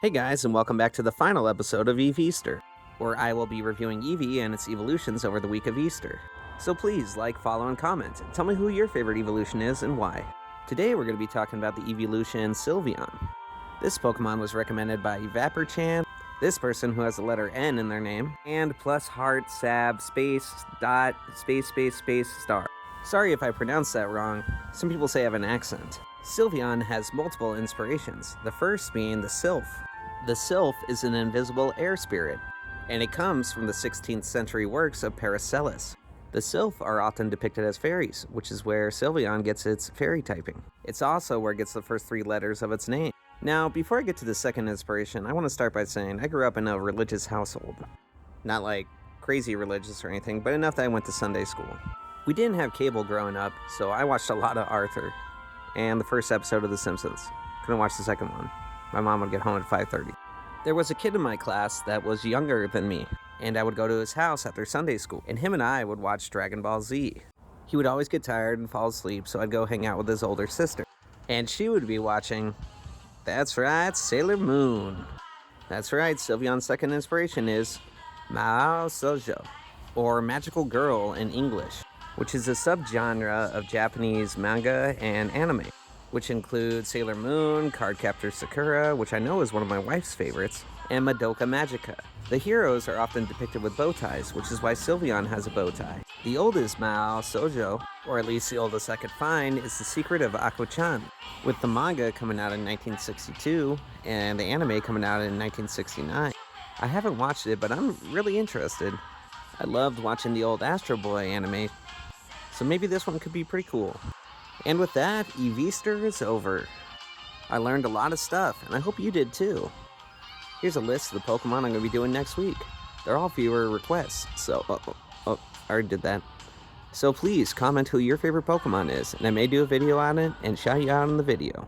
Hey guys, and welcome back to the final episode of Easter, where I will be reviewing Eevee and its evolutions over the week of Easter. So please like, follow, and comment. Tell me who your favorite evolution is and why. Today we're going to be talking about the evolution Sylveon. This Pokemon was recommended by Evaporchan, this person who has the letter N in their name, and plus heart sab space dot space star. Sorry if I pronounced that wrong. Some people say I have an accent. Sylveon has multiple inspirations, the first being the Sylph. The Sylph is an invisible air spirit, and it comes from the 16th century works of Paracelsus. The Sylph are often depicted as fairies, which is where Sylveon gets its fairy typing. It's also where it gets the first 3 letters of its name. Now, before I get to the second inspiration, I want to start by saying I grew up in a religious household. Not like crazy religious or anything, but enough that I went to Sunday school. We didn't have cable growing up, so I watched a lot of Arthur and the first episode of The Simpsons. Couldn't watch the second one. My mom would get home at 5:30. There was a kid in my class that was younger than me, and I would go to his house after Sunday school, and him and I would watch Dragon Ball Z. He would always get tired and fall asleep, so I'd go hang out with his older sister. And she would be watching, that's right, Sailor Moon. That's right, Sylveon's second inspiration is Mao Sojo, or Magical Girl in English, which is a subgenre of Japanese manga and anime, which include Sailor Moon, Cardcaptor Sakura, which I know is one of my wife's favorites, and Madoka Magica. The heroes are often depicted with bow ties, which is why Sylveon has a bow tie. The oldest Mao Sojo, or at least the oldest I could find, is The Secret of Ako-chan, with the manga coming out in 1962 and the anime coming out in 1969. I haven't watched it, but I'm really interested. I loved watching the old Astro Boy anime, so maybe this one could be pretty cool. And with that, Easter is over. I learned a lot of stuff, and I hope you did too. Here's a list of the Pokemon I'm going to be doing next week. They're all viewer requests, so... I already did that. So please comment who your favorite Pokemon is, and I may do a video on it and shout you out in the video.